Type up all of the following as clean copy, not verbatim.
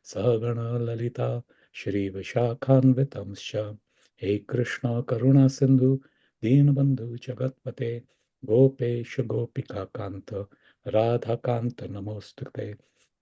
Sagana Lalita Shri Vishakhanvitamscha. He Krishna Karuna Sindhu Deenabandhu Jagatpate Gopesh Gopika Kanta Radha Kanta Namostute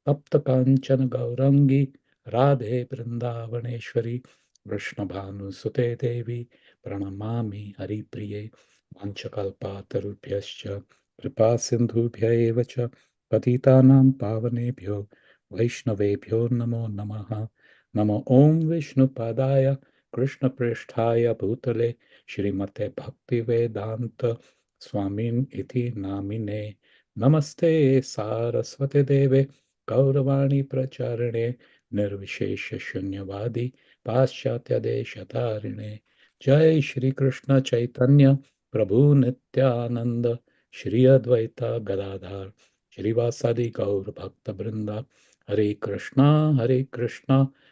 Tapta Kanchana Gaurangi Radhe Vrindavaneshwari Vrishnabhanu Sute Devi Pranamami Haripriye Vanchakalpatarubhyascha Kripa Sindhubhya eva cha Patitanam Pavanebhyo Vaishnavebhyo Namo Namaha Namo Om Vishnupadaya Krishna Pristhaya Bhutale Shrimate Bhakti Vedanta Swamin Iti Namine Namaste Saraswate Deve Gauravani Pracharane Nirvishesha Shunyavadi Paschatya Deshatarine Jai Shri Krishna Chaitanya Prabhu Nityananda Shri Advaita Gadadhar Shrivasadi Gaur Bhakta Brinda Hare Krishna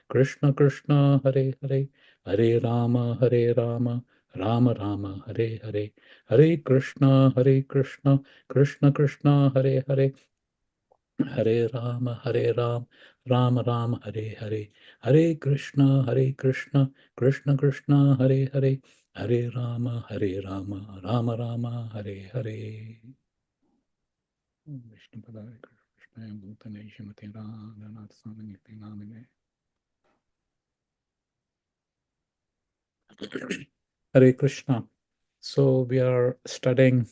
Krishna Krishna Hare Hare Hare Rama Rama Rama Hare Hare Hare Krishna Krishna Krishna Hare Hare Hare Ram, Rama Rama, Hare Hare, Hare Krishna, Krishna Krishna, Hare Hare, Hare Rama, Rama Rama, Hare Hare. Vishnu Padaya Krishna Bhutane Shimati Radhanath Samaniti Namine. Hare Krishna. So we are studying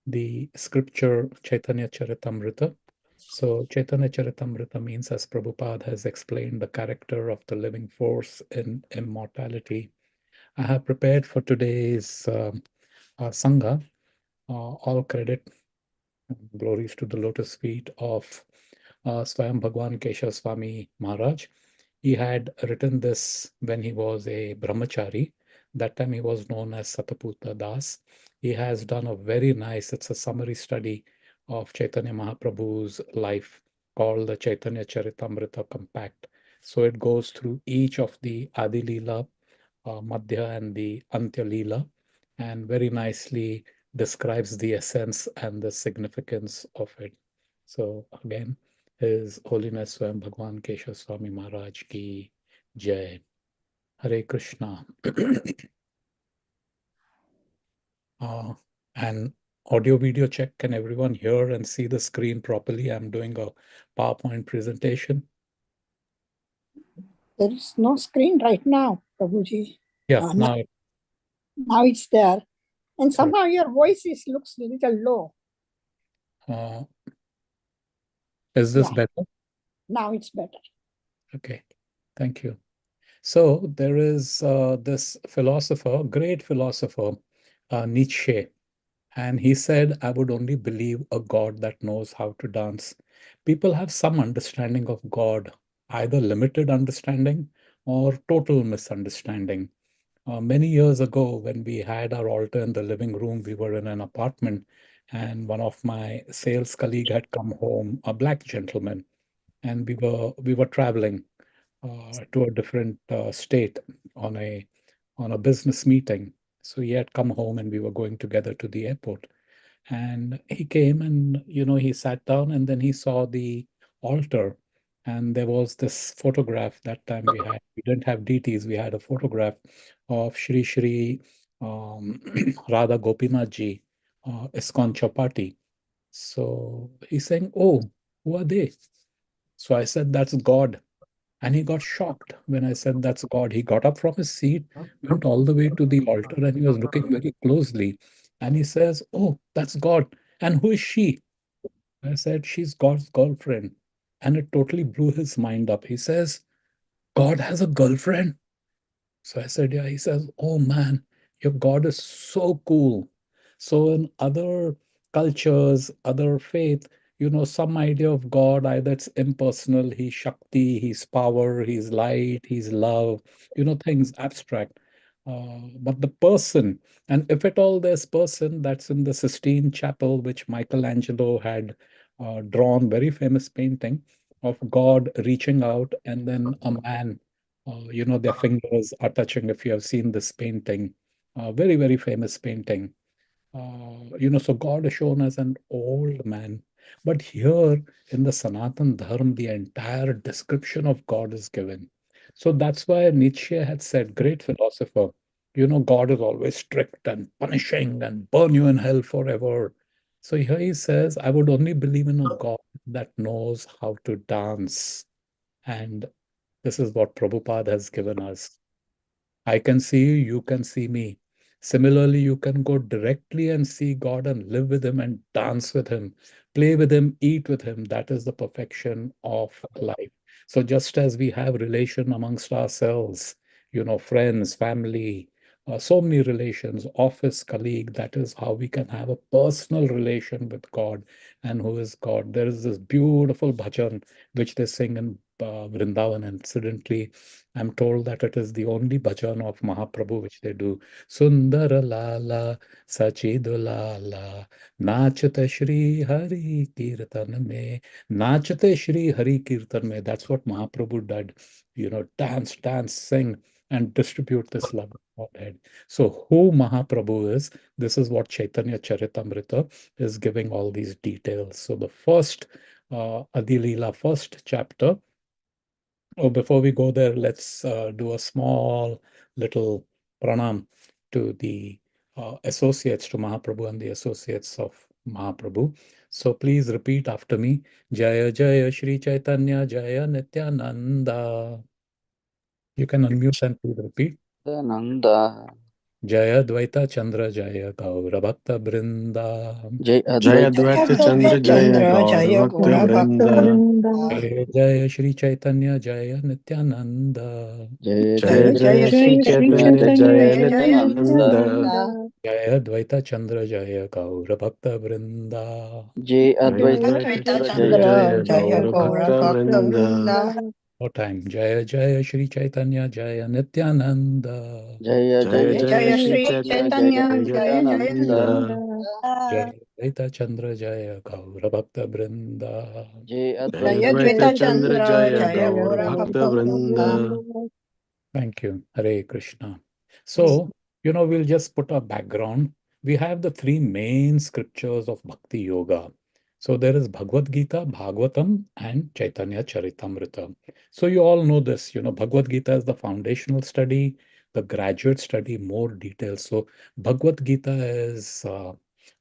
the scripture Caitanya Charitamrita. So Chaitanya Charitamrita means, as Prabhupada has explained, the character of the living force in immortality. I have prepared for today's Sangha. All credit and glories to the lotus feet of Swayam Bhagwan Keshav Swami Maharaj. He had written this when he was a brahmachari. That time he was known as Sataputa Das. He has done a very nice, it's a summary study of Chaitanya Mahaprabhu's life called the Chaitanya Charitamrita Compact. So it goes through each of the Adi Leela, Madhya and the Antya Leela, and very nicely describes the essence and the significance of it. So again, His Holiness Swayam Bhagwan Keshav Swami Maharaj ki Jai. Hare Krishna. And audio video check. Can everyone hear and see the screen properly? I'm doing a PowerPoint presentation. There is no screen right now, Prabhuji. Yeah, now it's there. And somehow your voice looks a little low. Is this better? Now it's better. Okay, thank you. So there is this philosopher, great philosopher, Nietzsche, and he said, I would only believe a God that knows how to dance. People have some understanding of God, either limited understanding or total misunderstanding. Many years ago, when we had our altar in the living room, we were in an apartment, and one of my sales colleague had come home, a black gentleman, and we were traveling to a different state on a business meeting. So he had come home, and we were going together to the airport. And he came, and he sat down, and then he saw the altar, and there was this photograph. That time we didn't have DTs. We had a photograph of Shri Shri Radha Gopinath Ji, ISKCON Chapati. So he's saying, "Oh, who are they?" So I said, "That's God." And he got shocked when I said, "That's God." He got up from his seat, went all the way to the altar, and he was looking very closely. And he says, "Oh, that's God. And who is she?" I said, "She's God's girlfriend." And it totally blew his mind up. He says, "God has a girlfriend?" So I said, "Yeah." He says, "Oh man, your God is so cool." So in other cultures, other faith, some idea of God, either it's impersonal, he's Shakti, he's power, he's light, he's love, things abstract. But the person, and if at all there's person, that's in the Sistine Chapel, which Michelangelo had drawn, very famous painting of God reaching out, and then a man, their fingers are touching. If you have seen this painting, very, very famous painting. So God is shown as an old man. But here in the Sanatan Dharma, the entire description of God is given. So that's why Nietzsche had said, great philosopher, God is always strict and punishing and burn you in hell forever. So here he says, I would only believe in a God that knows how to dance. And this is what Prabhupada has given us. I can see you, you can see me. Similarly, you can go directly and see God and live with Him and dance with Him, play with Him, eat with Him. That is the perfection of life. So, just as we have relation amongst ourselves, friends, family, so many relations, office colleague, that is how we can have a personal relation with God and who is God. There is this beautiful bhajan which they sing in Vrindavan. Incidentally, I'm told that it is the only bhajan of Mahaprabhu which they do. Sundara Lala, Sachidu Lala, Nachate Shri Hari Kirtan Me, Nachate Shri Hari Kirtan Me. That's what Mahaprabhu did. Dance, dance, sing, and distribute this love of Godhead. So, who Mahaprabhu is, this is what Chaitanya Charitamrita is giving all these details. So, the first Adi Leela, first chapter. Oh, before we go there, let's do a small little pranam to the associates to Mahaprabhu and the associates of Mahaprabhu. So please repeat after me. Jaya Jaya Shri Chaitanya Jaya Nityananda. You can unmute and please repeat. Nanda. Jaya Dvaita Chandra Jaya Gaura Bhakta Brinda. Jai Jaya Advaita Dvaita Chandra Chandra Jaya Jaya Chandra Gaura Jaya Bhakta Gora Bhakta Vrinda. Vrinda. Jaya Jaya Shri Chaitanya Jaya Nityananda. Jaya Jaya Jaya Jaya Jaya Jaya Shri Sri Sri Chaitanya Chaitanya Chaitanya Jaya Jaya Jaya Jaya Nityananda. Nityananda. Nityananda. Jaya Dvaita Chandra Jaya Gaura Bhakta Brinda. Jai Jaya Advaita Dvaita Advaita Chandra Chandra Jaya Chandra Jaya Jaya Gaura Gora Nityananda. Bhakta Bhakta Vrinda. Vrinda. More time. Jaya Jaya Shri Chaitanya Jaya Nityananda. Jaya Jaya Jaya Jaya Jaya Shri Jaya Sri Sri Chaitanya Jaya Chaitanya Chaitanya Jaya Jaya Jaya Nityananda. Nityananda. Nityananda. Jaya Dvaita Chandra Jaya Gaura Bhakta Brinda. Jai Jaya Advaita Jaya Dvaita Dvaita Chandra Chandra Jaya Chandra Jaya Jaya Gaura Gora Nityananda. Bhakta Bhakta Vrinda. Vrinda. Thank you. Hare Krishna. So, we'll just put a background. We have the three main scriptures of Bhakti Yoga. So, there is Bhagavad Gita, Bhagavatam, and Chaitanya Charitamrita. So, you all know this. Bhagavad Gita is the foundational study, the graduate study, more details. So, Bhagavad Gita is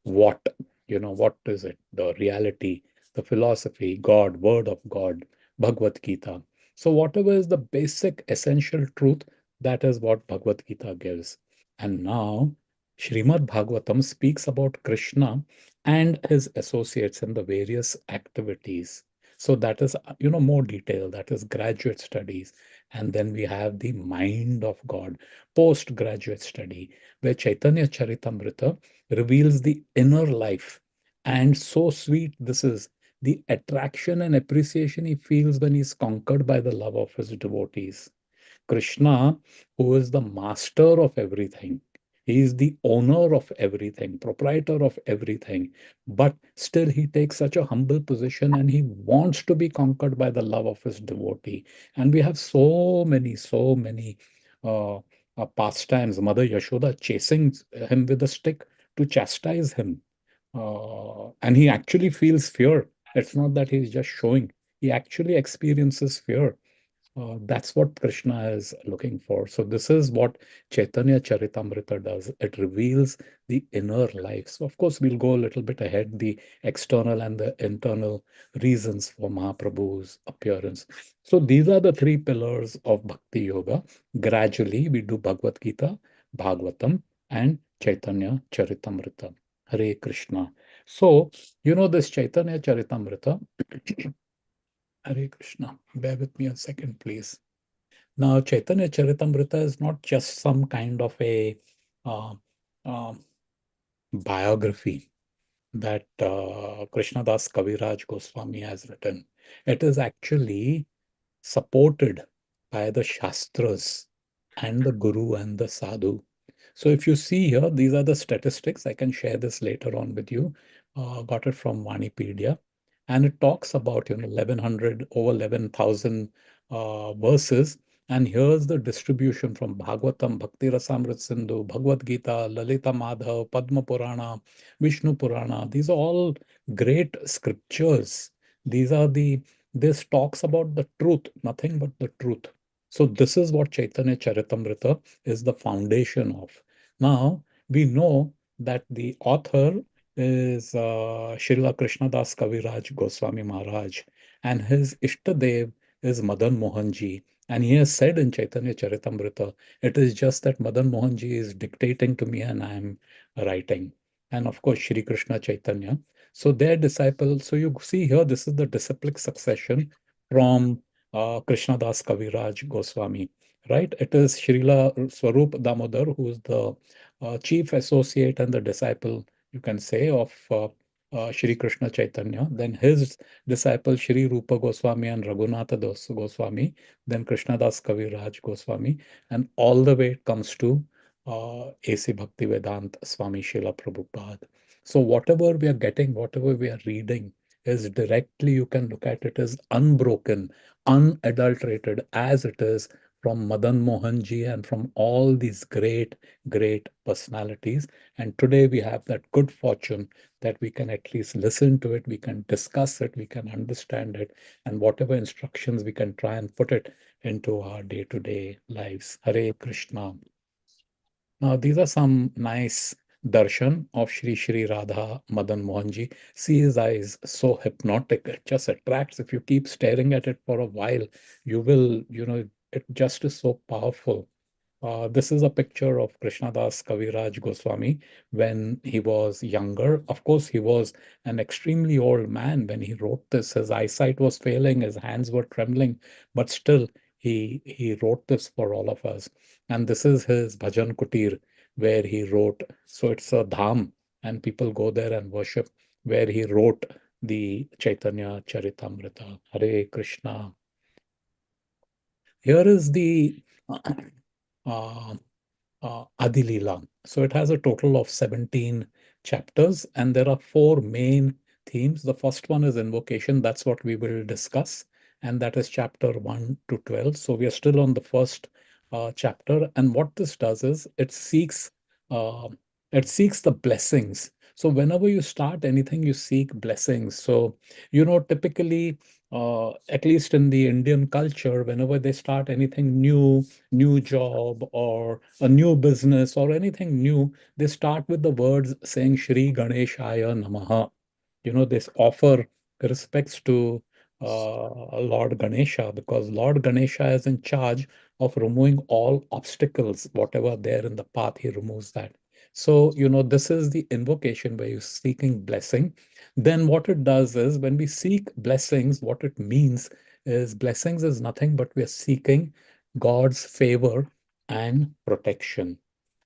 what? What is it? The reality, the philosophy, God, Word of God, Bhagavad Gita. So, whatever is the basic essential truth, that is what Bhagavad Gita gives. And now, Srimad Bhagavatam speaks about Krishna and his associates in the various activities. So, that is, more detail, that is graduate studies. And then we have the mind of God, postgraduate study, where Chaitanya Charitamrita reveals the inner life. And so sweet this is the attraction and appreciation he feels when he's conquered by the love of his devotees. Krishna, who is the master of everything, he is the owner of everything, proprietor of everything, but still he takes such a humble position and he wants to be conquered by the love of his devotee. And we have so many uh, pastimes. Mother Yashoda chasing him with a stick to chastise him. And he actually feels fear. It's not that he's just showing, he actually experiences fear. That's what Krishna is looking for. So, this is what Chaitanya Charitamrita does. It reveals the inner life. So, of course, we'll go a little bit ahead, the external and the internal reasons for Mahaprabhu's appearance. So, these are the three pillars of Bhakti Yoga. Gradually, we do Bhagavad Gita, Bhagavatam, and Chaitanya Charitamrita. Hare Krishna. So, this Chaitanya Charitamrita. Hare Krishna. Bear with me a second, please. Now, Chaitanya Charitamrita is not just some kind of a uh, uh, biography that Krishnadas Kaviraj Goswami has written. It is actually supported by the Shastras and the Guru and the Sadhu. So if you see here, these are the statistics. I can share this later on with you. Got it from Vanipedia. And it talks about, 1100, over 11,000 verses. And here's the distribution from Bhagavatam, Bhakti Rasamrit Sindhu, Bhagavad Gita, Lalita Madhav, Padma Purana, Vishnu Purana. These are all great scriptures. These are this talks about the truth, nothing but the truth. So this is what Chaitanya Charitamrita is the foundation of. Now, we know that the author is Srila Krishnadas Kaviraj Goswami Maharaj, and his Ishtadev is Madan Mohanji. And he has said in Chaitanya Charitamrita, it is just that Madan Mohanji is dictating to me and I am writing. And of course, Shri Krishna Chaitanya. So their disciples, so you see here, this is the disciplic succession from Krishnadas Kaviraj Goswami, right? It is Srila Swarup Damodar, who is the chief associate and the disciple, you can say, of Shri Krishna Chaitanya. Then his disciple Shri Rupa Goswami and Raghunatha Das Goswami, then Krishnadas Kaviraj Goswami, and all the way it comes to A.C. Bhaktivedanta Swami Srila Prabhupada. So whatever we are getting, whatever we are reading, is directly, you can look at it as unbroken, unadulterated as it is from Madan Mohanji and from all these great, great personalities. And today we have that good fortune that we can at least listen to it, we can discuss it, we can understand it, and whatever instructions we can try and put it into our day-to-day lives. Hare Krishna. Now, these are some nice darshan of Shri Shri Radha Madan Mohanji. See his eyes, so hypnotic. It just attracts. If you keep staring at it for a while, you will, it just is so powerful. This is a picture of Krishnadas Kaviraj Goswami when he was younger. Of course, he was an extremely old man when he wrote this. His eyesight was failing, his hands were trembling, but still he wrote this for all of us. And this is his Bhajan Kutir where he wrote. So it's a dham, and people go there and worship, where he wrote the Chaitanya Charitamrita. Hare Krishna. Here is the uh, Adi Leela. So it has a total of 17 chapters, and there are four main themes. The first one is invocation. That's what we will discuss, and that is chapter 1 to 12. So we are still on the first chapter, and what this does is uh, it seeks the blessings. So whenever you start anything, you seek blessings. So typically, at least in the Indian culture, whenever they start anything new job or a new business or anything new, they start with the words saying Shri Ganeshaya Namaha. They offer respects to Lord Ganesha, because Lord Ganesha is in charge of removing all obstacles, whatever there in the path, he removes that. So, this is the invocation where you're seeking blessing. Then what it does is, when we seek blessings, what it means is blessings is nothing but we are seeking God's favor and protection.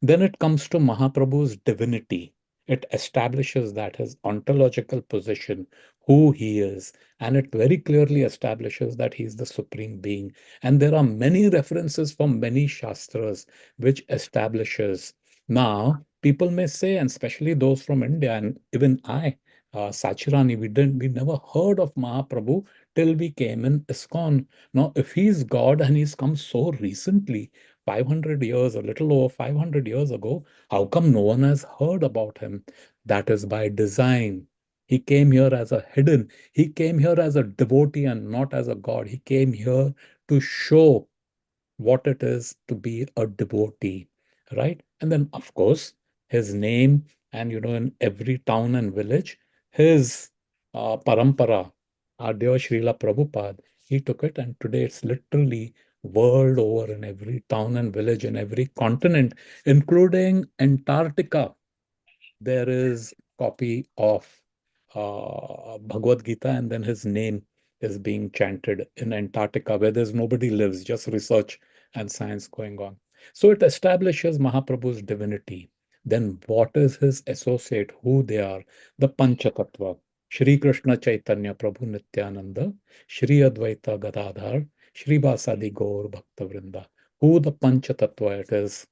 Then it comes to Mahaprabhu's divinity. It establishes that his ontological position, who he is, and it very clearly establishes that he is the supreme being. And there are many references from many shastras which establishes. Now, people may say, and especially those from India, and even I, Sachirani, we never heard of Mahaprabhu till we came in ISKCON. Now, if he's God and he's come so recently, 500 years, a little over 500 years ago, how come no one has heard about him? That is by design. He came here as a hidden, he came here as a devotee and not as a God. He came here to show what it is to be a devotee, right? And then, of course, his name, and in every town and village, his parampara, our dear Srila Prabhupada, he took it, and today it's literally world over in every town and village, in every continent, including Antarctica. There is copy of Bhagavad Gita, and then his name is being chanted in Antarctica, where there's nobody lives, just research and science going on. So it establishes Mahaprabhu's divinity. Then what is his associate, who they are? The Panchatattva. Shri Krishna Chaitanya Prabhu Nityananda, Shri Advaita Gadadhar, Shri Vasadi Gaur Bhakta Vrinda. Who the Panchatattva it is?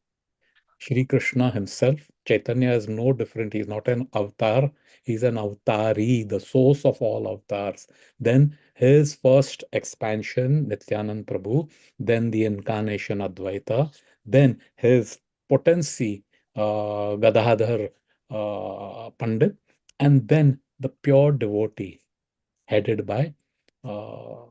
Shri Krishna himself, Chaitanya is no different. He's not an avatar, he's an avatari, the source of all avatars. Then his first expansion, Nityanand Prabhu, then the incarnation Advaita, then his potency, Gadadhar Pandit, and then the pure devotee headed by uh,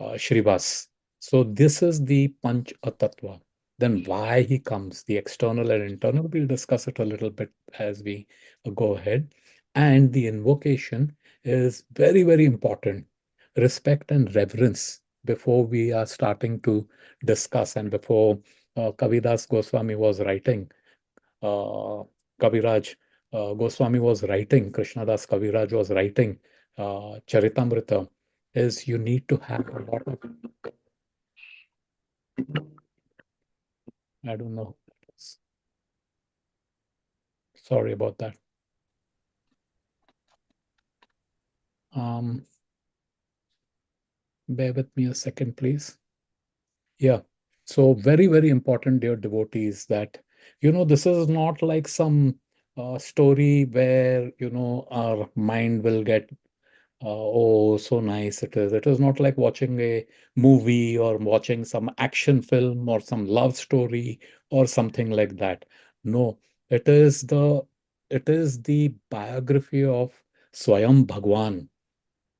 Shrivas. So this is the Panch Tattva. Then why he comes, the external and internal, we'll discuss it a little bit as we go ahead. And the invocation is very, very important. Respect and reverence before we are starting to discuss and before Kavidas Goswami was writing, uh, Kaviraj Goswami was writing, Krishnadas Kaviraj was writing Charitamrita, is you need to have a lot of, I don't know, sorry about that. Um, Bear with me a second, please. Yeah. So very, very important, dear devotees, that, this is not like some story where, our mind will get oh, so nice it is. It is not like watching a movie or watching some action film or some love story or something like that. No, it is the biography of Swayam Bhagwan,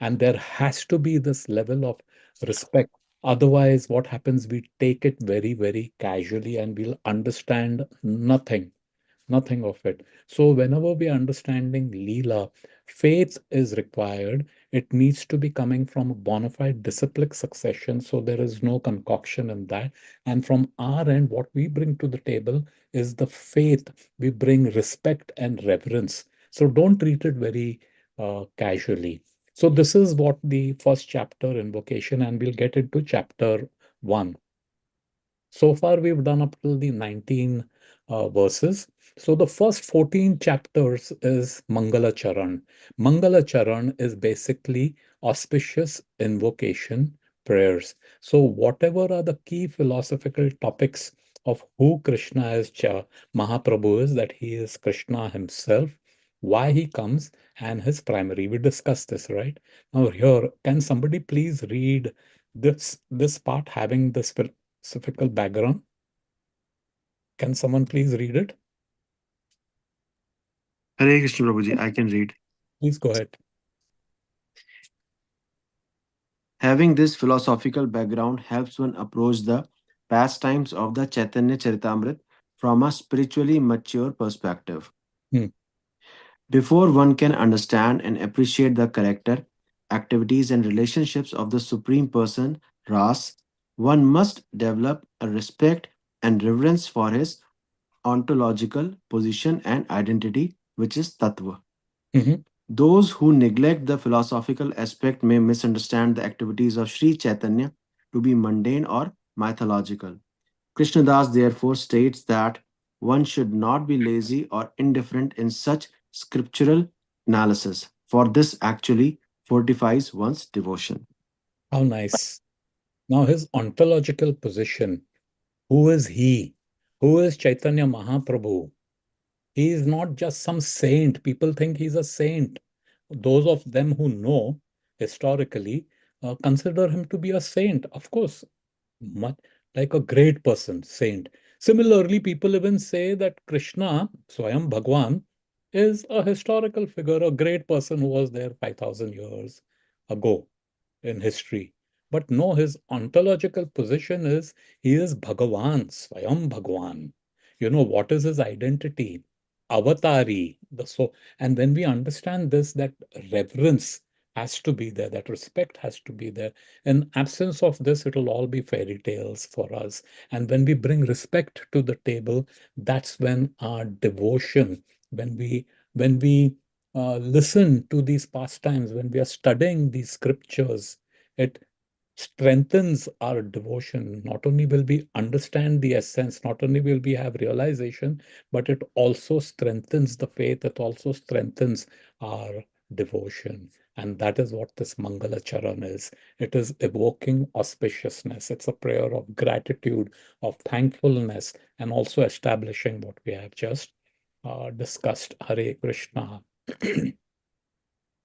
and there has to be this level of respect. Otherwise, what happens? We take it very, very casually and we'll understand nothing of it. So, whenever we are understanding Leela, faith is required. It needs to be coming from a bona fide disciplic succession. So, there is no concoction in that. And from our end, what we bring to the table is the faith. We bring respect and reverence. So, don't treat it very casually. So, this is what the first chapter invocation, and we'll get into chapter one. So far, we've done up till the 19 verses. So the first 14 chapters is Mangala Charan. Mangala Charan is basically auspicious invocation prayers. So whatever are the key philosophical topics of who Krishna is, Mahaprabhu is, that he is Krishna himself, why he comes, and his primary. We discussed this, right? Now here, can somebody please read this part having this philosophical background? Can someone please read it? Hare Krishna Prabhuji, I can read. Please go ahead. Having this philosophical background helps one approach the pastimes of the Chaitanya Charitamrita from a spiritually mature perspective. Hmm. Before one can understand and appreciate the character, activities, and relationships of the Supreme Person, Ras, one must develop a respect and reverence for his ontological position and identity, which is Tattva. Mhm. Those who neglect the philosophical aspect may misunderstand the activities of Sri Chaitanya to be mundane or mythological. Krishnadas therefore states that one should not be lazy or indifferent in such scriptural analysis, for this actually fortifies one's devotion. How nice. Now, his ontological position. Who is he? Who is Chaitanya Mahaprabhu? He is not just some saint. People think he's a saint. Those of them who know historically consider him to be a saint. Of course, much like a great person, saint. Similarly, people even say that Krishna, Swayam Bhagwan, is a historical figure, a great person who was there 5,000 years ago in history. But no, his ontological position is he is Bhagavan, Swayam Bhagwan. What is his identity? Avatari. And when we understand this, that reverence has to be there, that respect has to be there. In absence of this, it'll all be fairy tales for us. And when we bring respect to the table, that's when our devotion, when we listen to these pastimes, when we are studying these scriptures, it strengthens our devotion. Not only will we understand the essence, not only will we have realization, but it also strengthens the faith, it also strengthens our devotion. And that is what this Mangala Charan is. It is evoking auspiciousness. It's a prayer of gratitude, of thankfulness, and also establishing what we have just discussed. Hare Krishna.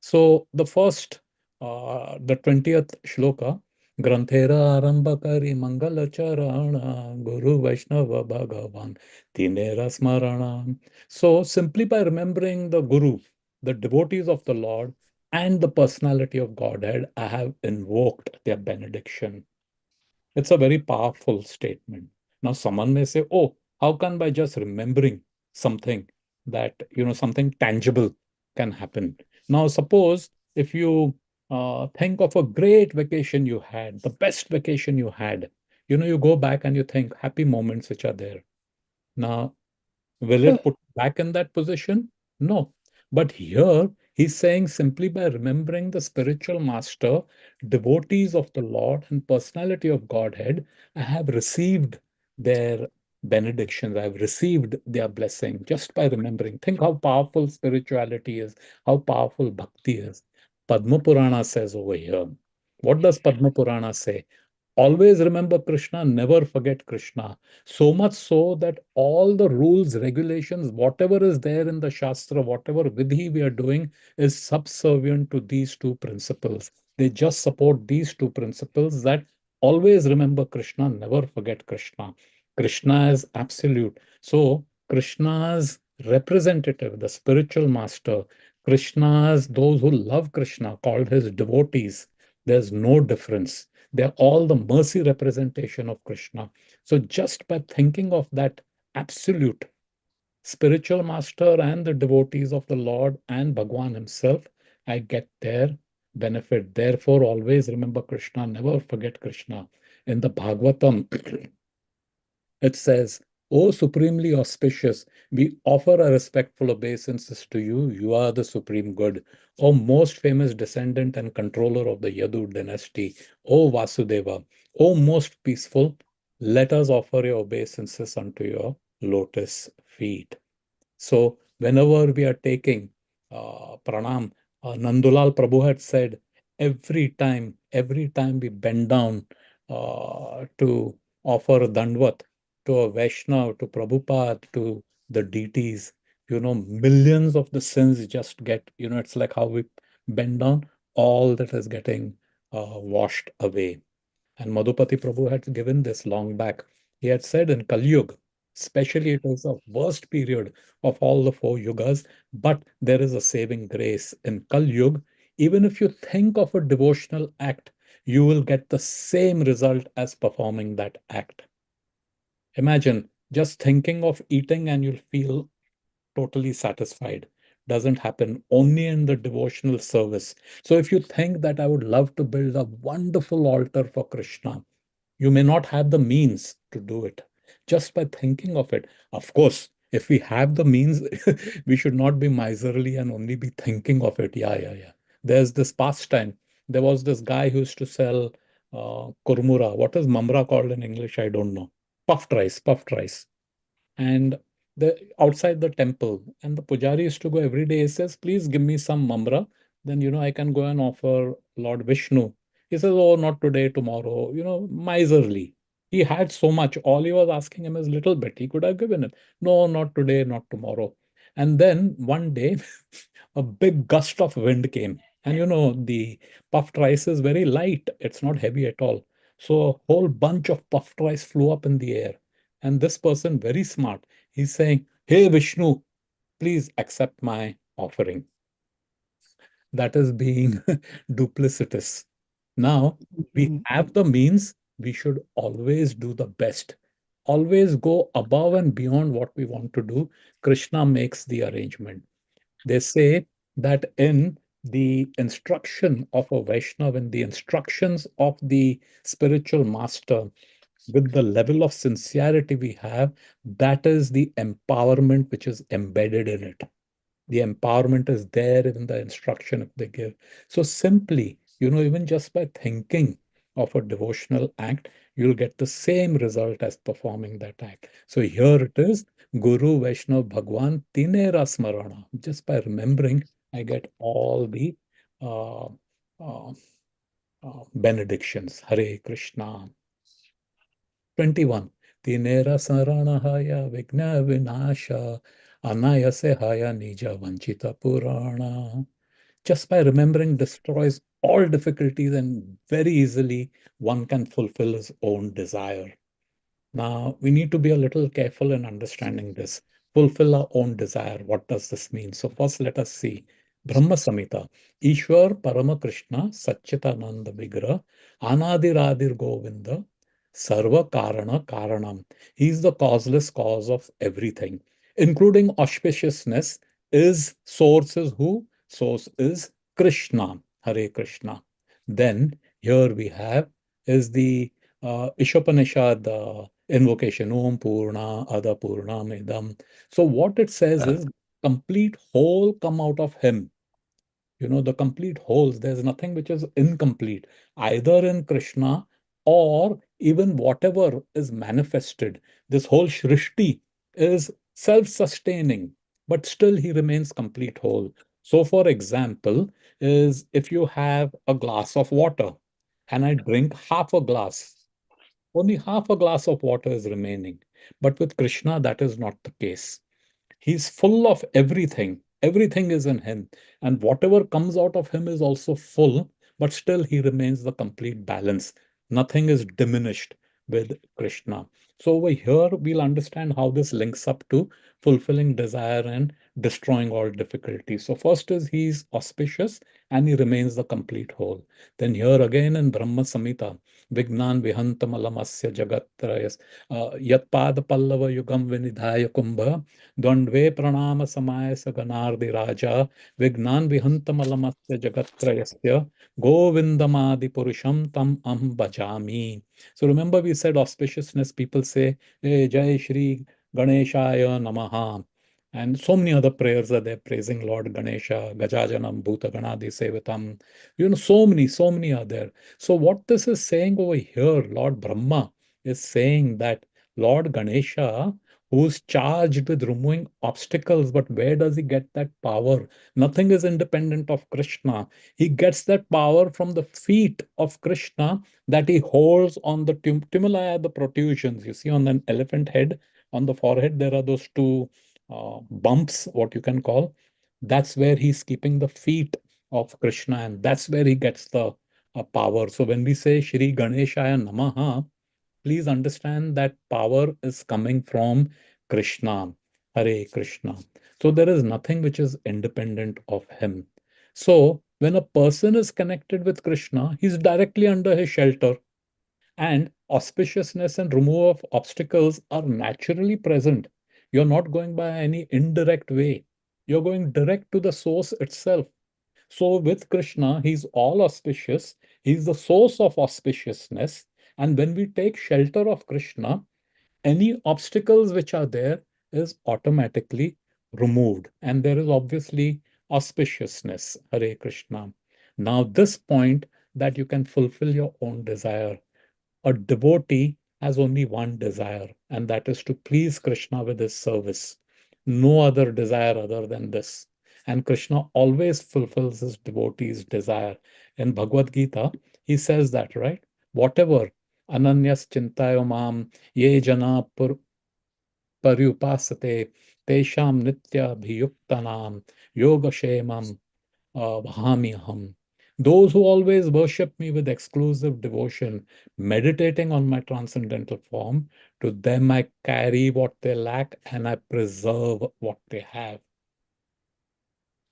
So the first, the 20th shloka, Granthera Arambakari Mangala Charana Guru Vaishnava Bhagavan Tinera Smarana. So simply by remembering the Guru, the devotees of the Lord, and the personality of Godhead, I have invoked their benediction. It's a very powerful statement. Now, someone may say, oh, how can by just remembering something that, something tangible can happen? Now, suppose if you think of a great vacation you had, the best vacation you had, you go back and you think happy moments which are there. Now, will it put back in that position? No. But here he's saying simply by remembering the spiritual master, devotees of the Lord, and personality of Godhead, I have received their benedictions. I've received their blessing just by remembering. Think how powerful spirituality is, how powerful bhakti is. Padma Purana says over here. What does Padma Purana say? Always remember Krishna, never forget Krishna. So much so that all the rules, regulations, whatever is there in the Shastra, whatever vidhi we are doing is subservient to these two principles. They just support these two principles that always remember Krishna, never forget Krishna. Krishna is absolute. So, Krishna's representative, the spiritual master, Krishna's, those who love Krishna, called his devotees, there's no difference. They're all the mercy representation of Krishna. So just by thinking of that absolute spiritual master and the devotees of the Lord and Bhagwan himself, I get their benefit. Therefore, always remember Krishna, never forget Krishna. In the Bhagavatam, it says, O supremely auspicious, we offer our respectful obeisances to you. You are the supreme good. O most famous descendant and controller of the Yadu dynasty, O Vasudeva, O most peaceful, let us offer your obeisances unto your lotus feet. So whenever we are taking pranam, Nandulal Prabhu had said, every time we bend down to offer Dandvat to a Vaishnav, to Prabhupada, to the deities, millions of the sins just get, it's like how we bend down, all that is getting washed away. And Madhupati Prabhu had given this long back. He had said in Kali Yuga, especially it is the worst period of all the four yugas, but there is a saving grace in Kali Yuga. Even if you think of a devotional act, you will get the same result as performing that act. Imagine just thinking of eating and you'll feel totally satisfied. Doesn't happen only in the devotional service. So if you think that I would love to build a wonderful altar for Krishna, you may not have the means to do it. Just by thinking of it, of course, if we have the means, we should not be miserly and only be thinking of it. Yeah, yeah, yeah. There's this pastime. There was this guy who used to sell kurmura. What is mamra called in English? I don't know. Puffed rice, puffed rice. And the outside the temple, and the pujari used to go every day. He says, please give me some mamra, then I can go and offer Lord Vishnu. He says, oh, not today, tomorrow, miserly. He had so much, all he was asking him is little bit, he could have given it. No, not today, not tomorrow. And then one day a big gust of wind came, and the puffed rice is very light, it's not heavy at all. So a whole bunch of puffed rice flew up in the air, and this person, very smart, he's saying, hey, Vishnu, please accept my offering. That is being duplicitous. Now, we have the means, we should always do the best. Always go above and beyond what we want to do. Krishna makes the arrangement. They say that in the instruction of a Vaishnava, in the instructions of the spiritual master, with the level of sincerity we have, that is the empowerment which is embedded in it. The empowerment is there in the instruction if they give. So simply, even just by thinking of a devotional act, you'll get the same result as performing that act. So here it is, Guru, Vaishnav, Bhagwan, Tinera Smarana. Just by remembering, I get all the uh, uh, benedictions. Hare Krishna. 21. Tinera saranahaya vigna vinasha anayasehaya nija vanchita purana. Just by remembering destroys all difficulties, and very easily one can fulfill his own desire. Now, we need to be a little careful in understanding this. Fulfill our own desire. What does this mean? So, first, let us see Brahma Samhita. Ishwar Parama Krishna Satchitananda Vigra Anadiradir Govinda Sarva Karana Karanam. He is the causeless cause of everything, including auspiciousness. Is source is who? Source is Krishna. Hare Krishna. Then here we have is the Ishopanishad invocation Om Purna Ada Purna Medam. So what it says is complete whole come out of him. You know, the complete wholes, there's nothing which is incomplete, either in Krishna or even whatever is manifested. This whole Shrishti is self-sustaining, but still he remains complete whole. So, for example, is if you have a glass of water and I drink half a glass, only half a glass of water is remaining. But with Krishna, that is not the case. He's full of everything. Everything is in him. And whatever comes out of him is also full, but still he remains the complete balance. Nothing is diminished with Krishna. So over here, we'll understand how this links up to fulfilling desire and destroying all difficulties. So first is he's auspicious and he remains the complete whole. Then here again in Brahma Samhita, Vignan Vihantamalasya Jagatrayas, Yatpad Pallava Yugam Vinidhaya Kumbha, Dvandve Pranama Samaya Saganardi Raja, Vignan Vihantamalasya Jagatrayasya, Govindamadi Purusham Tam Am Bhajami. So remember, we said auspiciousness, people say, hey, Jai Shri Ganeshaya Namaha. And so many other prayers are there praising Lord Ganesha, Gajajanam, Bhuta Ganadi Sevatam. You know, so many are there. So, what this is saying over here, Lord Brahma is saying that Lord Ganesha, who's charged with removing obstacles, but where does he get that power? Nothing is independent of Krishna. He gets that power from the feet of Krishna that he holds on the Timalaya, the protrusions. You see on an elephant head, on the forehead, there are those two bumps, what you can call. That's where he's keeping the feet of Krishna, and that's where he gets the power. So when we say Shri Ganeshaya Namaha, please understand that power is coming from Krishna. Hare Krishna. So there is nothing which is independent of him. So when a person is connected with Krishna, he's directly under his shelter, and auspiciousness and removal of obstacles are naturally present. You're not going by any indirect way. You're going direct to the source itself. So with Krishna, he's all auspicious. He's the source of auspiciousness. And when we take shelter of Krishna, any obstacles which are there is automatically removed. And there is obviously auspiciousness. Hare Krishna. Now, this point that you can fulfill your own desire. A devotee has only one desire, and that is to please Krishna with his service. No other desire other than this. And Krishna always fulfills his devotee's desire. In Bhagavad Gita, he says that, right? Whatever ananyas chintayo mam ye jana paryupasate tesham nitya bhiyuktanam yogashemam Vahamiham. Those who always worship me with exclusive devotion, meditating on my transcendental form, to them I carry what they lack and I preserve what they have.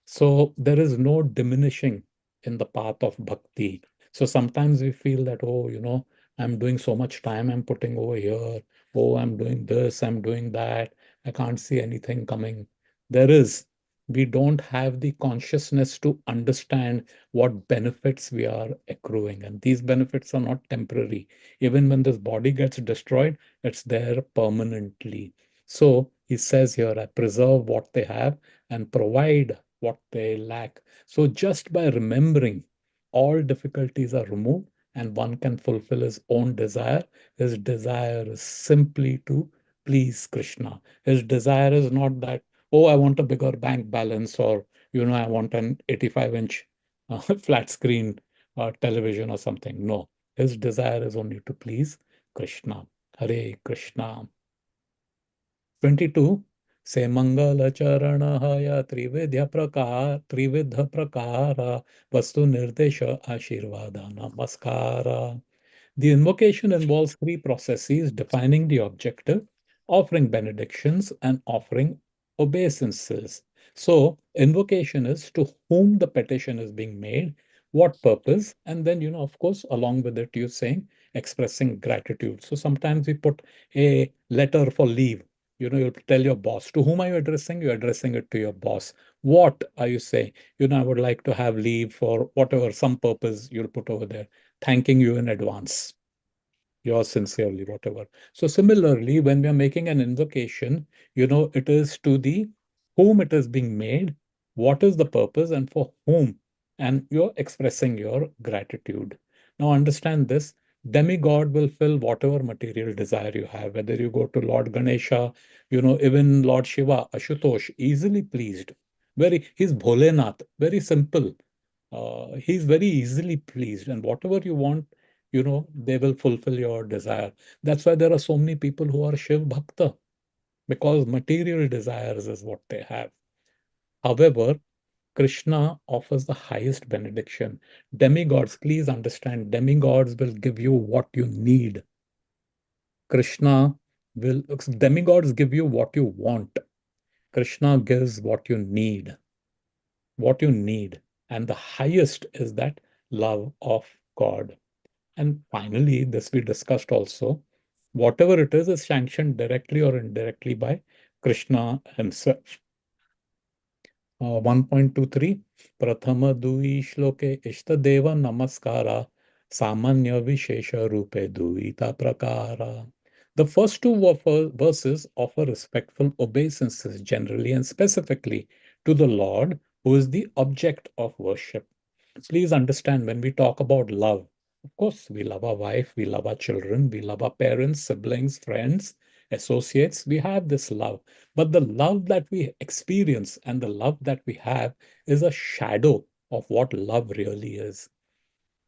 So there is no diminishing in the path of bhakti. So sometimes we feel that, oh, I'm doing so much time I'm putting over here. Oh, I'm doing this, I'm doing that. I can't see anything coming. There is. We don't have the consciousness to understand what benefits we are accruing. And these benefits are not temporary. Even when this body gets destroyed, it's there permanently. So he says here, I preserve what they have and provide what they lack. So just by remembering, all difficulties are removed and one can fulfill his own desire. His desire is simply to please Krishna. His desire is not that, oh, I want a bigger bank balance, or, I want an 85-inch flat screen television or something. No, his desire is only to please Krishna. Hare Krishna. 22. Say Mangala Charanahaya Trividha Prakara Vastu Nirdesha Ashirvada Namaskara. The invocation involves three processes: defining the objective, offering benedictions, and offering obeisances. So, invocation is to whom the petition is being made, what purpose, and then, of course, along with it, you're saying expressing gratitude. So, sometimes we put a letter for leave. You'll tell your boss. To whom are you addressing? You're addressing it to your boss. What are you saying? I would like to have leave for whatever, some purpose you'll put over there, thanking you in advance. Yours sincerely, whatever. So similarly, when we are making an invocation, it is to the whom it is being made, what is the purpose, and for whom, and you're expressing your gratitude. Now understand this: demigod will fill whatever material desire you have, whether you go to Lord Ganesha, even Lord Shiva, Ashutosh, easily pleased. He's Bholenath, very simple. He's very easily pleased, and whatever you want, they will fulfill your desire. That's why there are so many people who are Shiv Bhakta, because material desires is what they have. However, Krishna offers the highest benediction. Demigods, please understand, demigods will give you what you need. Krishna will, demigods give you what you want. Krishna gives what you need. What you need. And the highest is that love of God. And finally, this we discussed also, whatever it is sanctioned directly or indirectly by Krishna himself. 1.23 Prathama Dui Shloke Ishtadeva Namaskara Samanya Vishesha Rupe Duita Prakara. The first two verses offer respectful obeisances generally and specifically to the Lord, who is the object of worship. Please understand, when we talk about love, of course, we love our wife, we love our children, we love our parents, siblings, friends, associates. We have this love. But the love that we experience and the love that we have is a shadow of what love really is.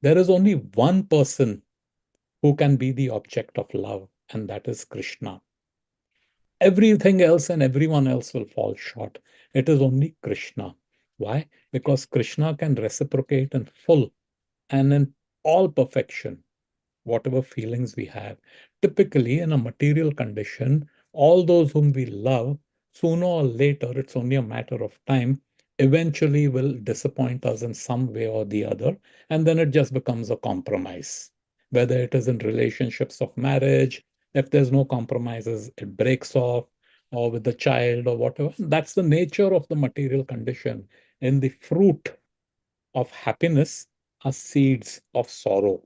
There is only one person who can be the object of love, and that is Krishna. Everything else and everyone else will fall short. It is only Krishna. Why? Because Krishna can reciprocate in full and in all perfection whatever feelings we have. Typically, in a material condition, all those whom we love, sooner or later, it's only a matter of time, eventually will disappoint us in some way or the other, and then it just becomes a compromise. Whether it is in relationships of marriage, if there's no compromises, it breaks off, or with the child or whatever. That's the nature of the material condition. In the fruit of happiness are seeds of sorrow,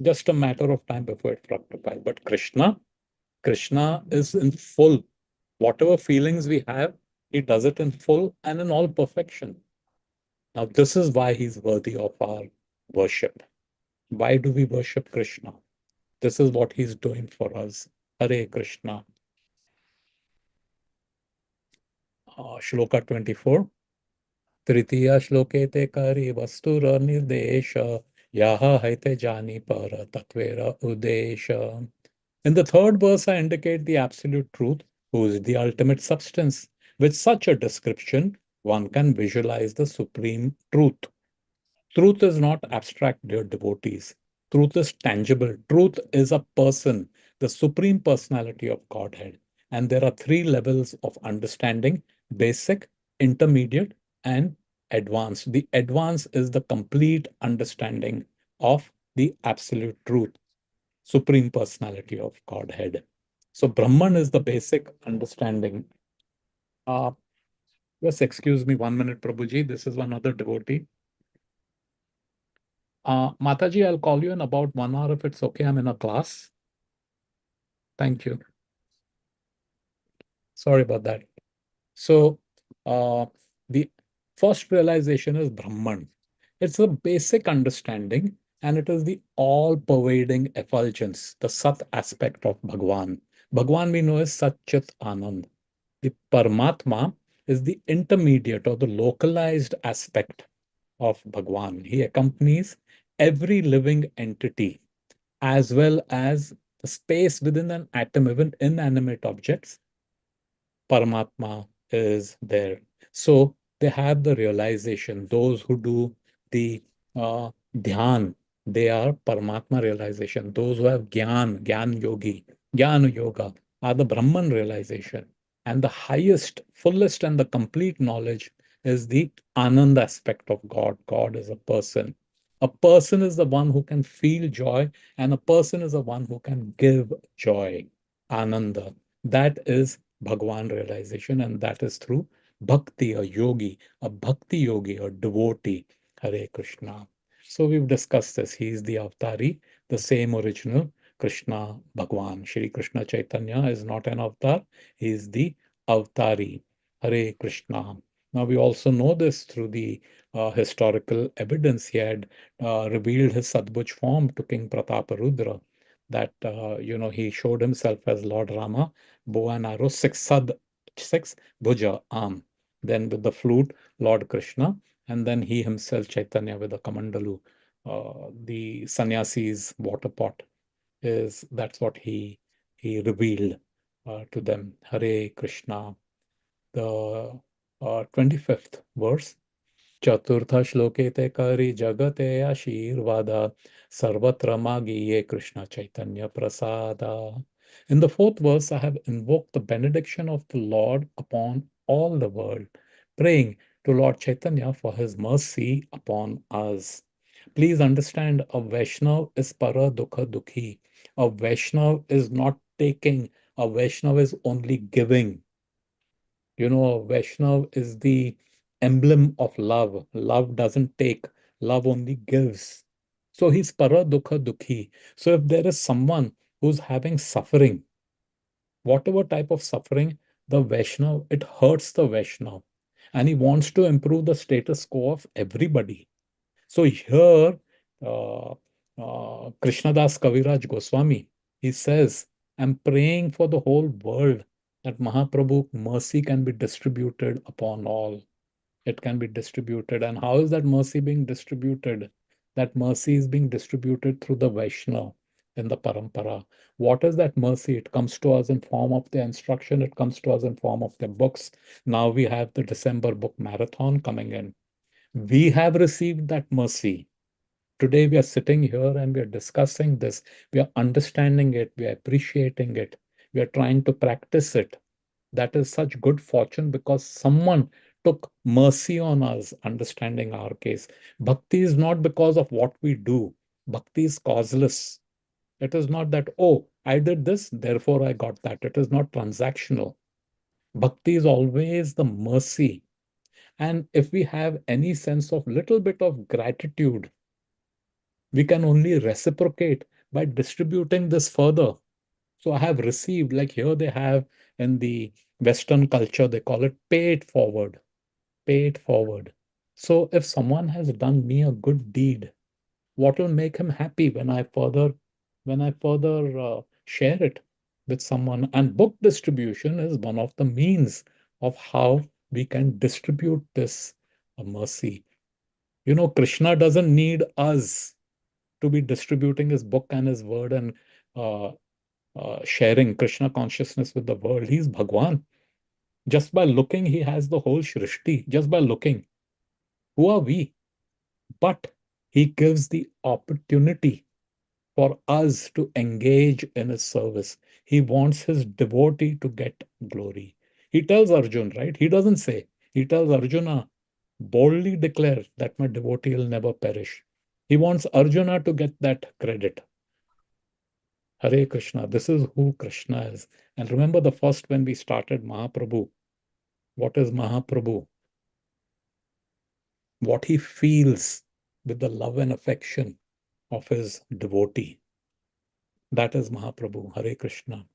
just a matter of time before it fructifies. But Krishna is in full. Whatever feelings we have, he does it in full and in all perfection. Now, this is why he's worthy of our worship. Why do we worship Krishna? This is what he's doing for us. Hare Krishna. Shloka 24. Tritiya shloke te kari vastura nirdesha yaha haite jani para tatvera udesha. In the third verse, I indicate the absolute truth, who is the ultimate substance. With such a description, one can visualize the supreme truth. Truth is not abstract, dear devotees. Truth is tangible. Truth is a person, the supreme personality of Godhead. And there are three levels of understanding: basic, intermediate, and advanced. The advanced is the complete understanding of the absolute truth, supreme personality of Godhead. So Brahman is the basic understanding. Uh, just excuse me 1 minute, Prabhuji. This is one other devotee. Mataji, I'll call you in about 1 hour if it's okay. I'm in a class. Thank you. Sorry about that. So the first realization is Brahman. It's a basic understanding, and it is the all-pervading effulgence, the Sat aspect of Bhagwan. Bhagwan we know is Sat Chit Anand. The Paramatma is the intermediate or the localized aspect of Bhagwan. He accompanies every living entity as well as the space within an atom, even inanimate objects. Paramatma is there. So they have the realization. Those who do the dhyan, they are Paramatma realization. Those who have Gyan yogi, Gyan yoga are the Brahman realization. And the highest, fullest, and the complete knowledge is the Anand aspect of God. God is a person. A person is the one who can feel joy, and a person is the one who can give joy, Ananda. That is Bhagwan realization, and that is through bhakti, a bhakti yogi, a devotee. Hare Krishna. So we've discussed this. He is the avatari, the same original Krishna Bhagwan. Shri Krishna Chaitanya is not an avatar, he is the avatari. Hare Krishna. Now we also know this through the historical evidence. He had revealed his Sadbhuj form to King Prataparudra, that he showed himself as Lord Rama, bow and arrow, six bhuja arm. Then with the flute, Lord Krishna, and then he himself, Chaitanya, with the kamandalu, the sannyasi's water pot, is that's what he revealed to them. Hare Krishna. The 25th verse. Chaturtha shloke te kari jagate ashirvada sarvatra magiye Krishna Chaitanya prasada. In the fourth verse, I have invoked the benediction of the Lord upon all the world, praying to Lord Chaitanya for his mercy upon us. Please understand, a Vaishnav is para dukha dukhi. A Vaishnav is not taking, a Vaishnav is only giving. Vaishnav is the emblem of love. Love doesn't take, love only gives. So he's para dukha dukhi. So if there is someone who's having suffering, whatever type of suffering, the Vaishnav, it hurts the Vaishnav. And he wants to improve the status quo of everybody. So here, Krishnadas Kaviraj Goswami, he says, I'm praying for the whole world that Mahaprabhu mercy can be distributed upon all. It can be distributed. And how is that mercy being distributed? That mercy is being distributed through the Vaishnava in the parampara. What is that mercy? It comes to us in form of the instruction. It comes to us in form of the books. Now we have the December book marathon coming in. We have received that mercy. Today we are sitting here and we are discussing this. We are understanding it. We are appreciating it. We are trying to practice it. That is such good fortune because someone took mercy on us, understanding our case. Bhakti is not because of what we do. Bhakti is causeless. It is not that, oh, I did this, therefore I got that. It is not transactional. Bhakti is always the mercy. And if we have any sense of little bit of gratitude, we can only reciprocate by distributing this further. So I have received, like here they have in the Western culture, they call it pay it forward, pay it forward. So if someone has done me a good deed, what will make him happy when I further share it with someone? And book distribution is one of the means of how we can distribute this mercy. Krishna doesn't need us to be distributing his book and his word and uh, sharing Krishna consciousness with the world. He's Bhagwan. Just by looking, he has the whole Shrishti. Just by looking. Who are we? But he gives the opportunity for us to engage in his service. He wants his devotee to get glory. He tells Arjun, right? He doesn't say. He tells Arjuna, boldly declare that my devotee will never perish. He wants Arjuna to get that credit. Hare Krishna. This is who Krishna is. And remember the first when we started Mahaprabhu. What is Mahaprabhu? What he feels with the love and affection of his devotee. That is Mahaprabhu. Hare Krishna.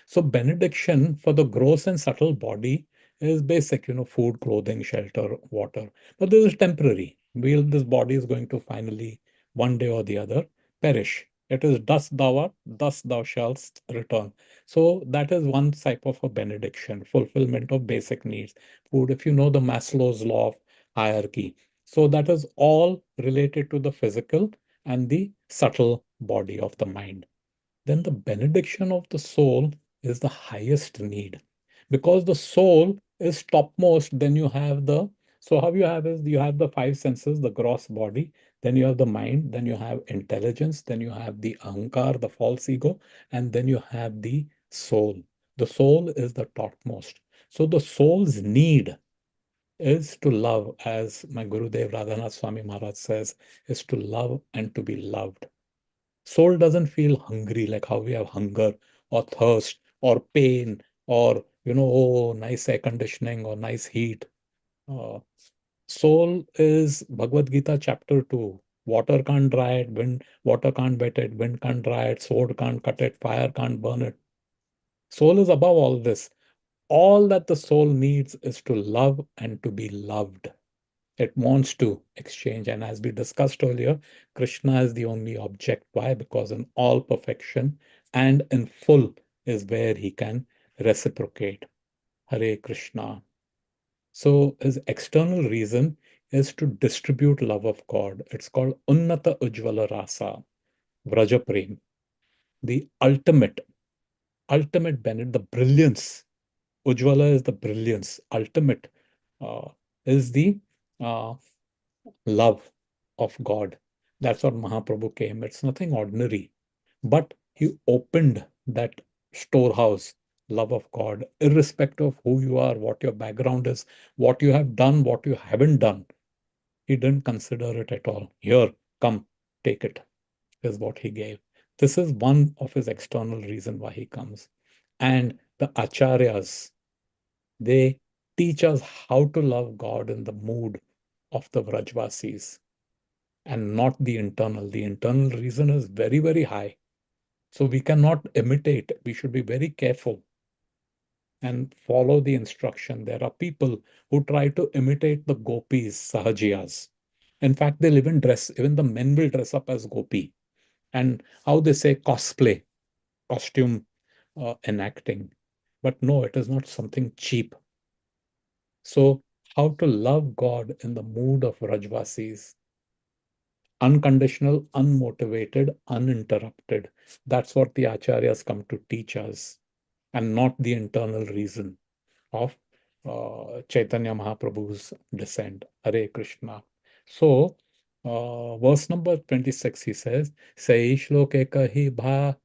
So benediction for the gross and subtle body is basic, food, clothing, shelter, water. But this is temporary. This body is going to finally, one day or the other, perish. It is dust thou art, dust thou shalt return. So that is one type of a benediction, fulfillment of basic needs. Food, if you know the Maslow's law of hierarchy, So that is all related to the physical and the subtle body of the mind. Then the benediction of the soul is the highest need, because the soul is topmost. Then you have the, so how you have is you have the five senses, the gross body, then you have the mind, then you have intelligence, then you have the ahankar, the false ego, and then you have the soul. The soul is the topmost. So the soul's need is to love, as my Gurudev Radhanath Swami Maharaj says, is to love and to be loved. Soul doesn't feel hungry like how we have hunger or thirst or pain or, oh, nice air conditioning or nice heat. Uh, Soul is Bhagavad Gita chapter 2. Water can't dry it, water can't wet it, wind can't dry it, sword can't cut it, fire can't burn it. Soul is above all this. All that the soul needs is to love and to be loved. It wants to exchange. And as we discussed earlier, Krishna is the only object. Why? Because in all perfection and in full is where he can reciprocate. Hare Krishna. So his external reason is to distribute love of God. It's called Unnata Ujjvala Rasa, Vraja Prem, the ultimate benefit, the brilliance. Ujjvala is the brilliance. Ultimate uh, is the uh, love of God. That's what Mahaprabhu came. It's nothing ordinary. But he opened that storehouse, love of God, irrespective of who you are, what your background is, what you have done, what you haven't done. He didn't consider it at all. Here, come, take it, is what he gave. This is one of his external reason why he comes. And the acharyas, they teach us how to love God in the mood of the Vrajvasis and not the internal. The internal reason is very, very high. So we cannot imitate. We should be very careful and follow the instruction. There are people who try to imitate the gopis, sahajiyas. In fact, they'll even dress, even the men will dress up as gopi. And how they say cosplay, costume enacting. But no, it is not something cheap. So, how to love God in the mood of Rajvasis, unconditional, unmotivated, uninterrupted. That's what the acharyas come to teach us, and not the internal reason of Chaitanya Mahaprabhu's descent. Hare Krishna. So, verse number 26, he says, Sahi shloke kahi bha,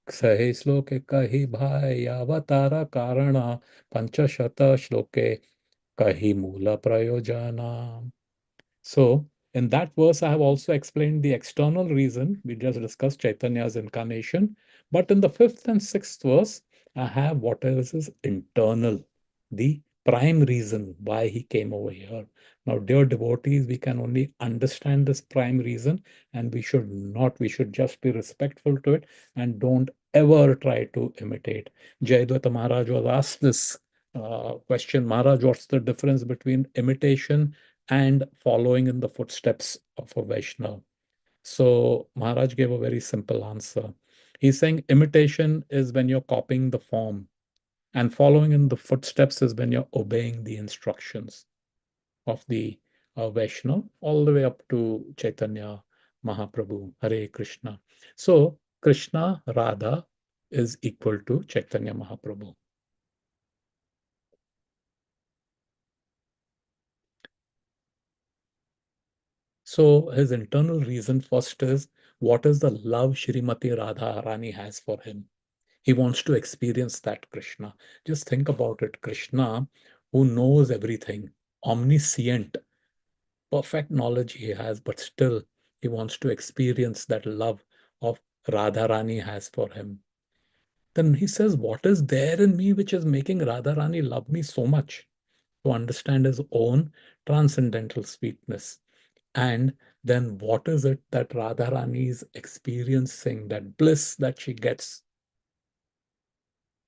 Sahi shloke kahi bha, yavatara karana, panchashata shloke kahi mula prayojana. So, in that verse, I have also explained the external reason. We just discussed Chaitanya's incarnation. But in the fifth and sixth verse, I have what is his internal, the prime reason why he came over here. Now, dear devotees, we can only understand this prime reason, and we should not, we should just be respectful to it and don't ever try to imitate. Jayadvaita Maharaj was asked this question, Maharaj, what's the difference between imitation and following in the footsteps of a Vaishnava? So Maharaj gave a very simple answer. He's saying imitation is when you're copying the form, and following in the footsteps is when you're obeying the instructions of the Vaishnava, all the way up to Chaitanya Mahaprabhu, Hare Krishna. So Krishna, Radha is equal to Chaitanya Mahaprabhu. So his internal reason first is what is the love Shrimati Radha Rani has for him. He wants to experience that Krishna. Just think about it. Krishna, who knows everything, omniscient, perfect knowledge he has, but still he wants to experience that love of Radharani has for him. Then he says, what is there in me which is making Radharani love me so much? To understand his own transcendental sweetness. And then what is it that Radharani is experiencing, that bliss that she gets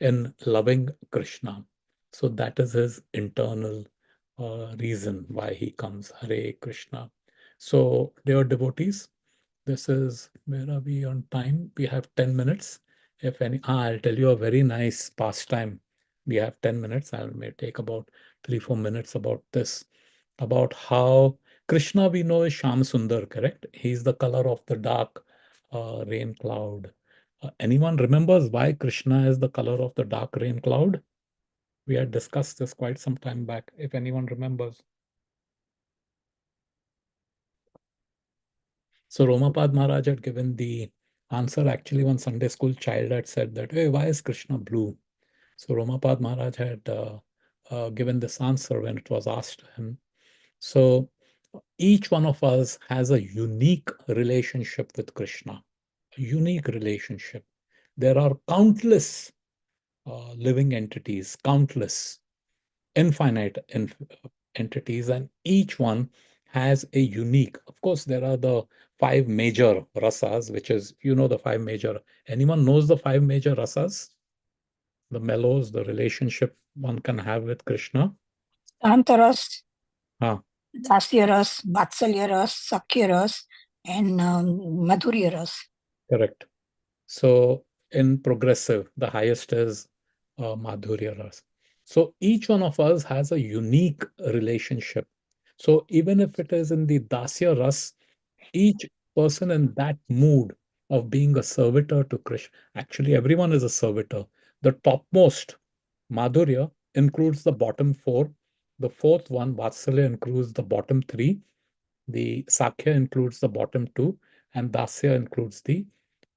in loving Krishna? So that is his internal reason why he comes. Hare Krishna. So, dear devotees, this is, where are we on time? We have 10 minutes. If any, I'll tell you a very nice pastime. We have 10 minutes. I may take about 3, 4 minutes about this, about how Krishna we know is Sham Sundar, correct? He's the color of the dark rain cloud. Anyone remembers why Krishna is the color of the dark rain cloud? We had discussed this quite some time back, if anyone remembers. So Romapad Maharaj had given the answer. Actually, one Sunday school child had said that, hey, why is Krishna blue? So Romapad Maharaj had given this answer when it was asked to him. So each one of us has a unique relationship with Krishna, a unique relationship. There are countless living entities, countless, infinite entities, and each one has a unique. Of course, there are the five major rasas, which is, the five major. Anyone knows the five major rasas? The mellows, the relationship one can have with Krishna. Antaras, Ah, Dasyaras, Vatsalyaras, Sakyaras, and Madhuryaras. correct. So in progressive, the highest is Madhurya Ras. So each one of us has a unique relationship. So even if it is in the Dasya Ras, each person in that mood of being a servitor to Krishna, actually everyone is a servitor. The topmost, Madhurya, includes the bottom four. The fourth one, Vatsalya, includes the bottom three. The Sakhya includes the bottom two, and Dasya includes the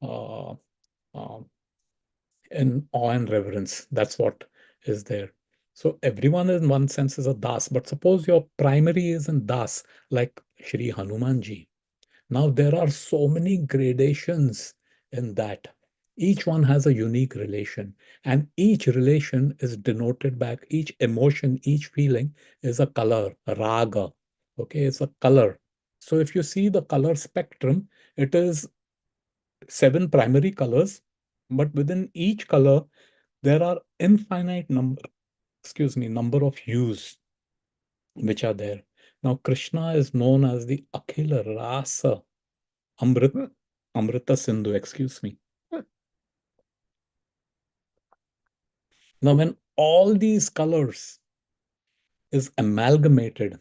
uh, uh, in awe and reverence. That's what is there. So everyone in one sense is a das, but suppose your primary is in das, like Shri Hanumanji. Now there are so many gradations in that. Each one has a unique relation, and each relation is denoted back, each emotion, each feeling is a color, a raga. Okay, it's a color. So if you see the color spectrum, it is seven primary colors, but within each color, there are infinite number of hues which are there. Now, Krishna is known as the Akhila Rasa Amrita, Amrita Sindhu, excuse me. Now, when all these colors is amalgamated,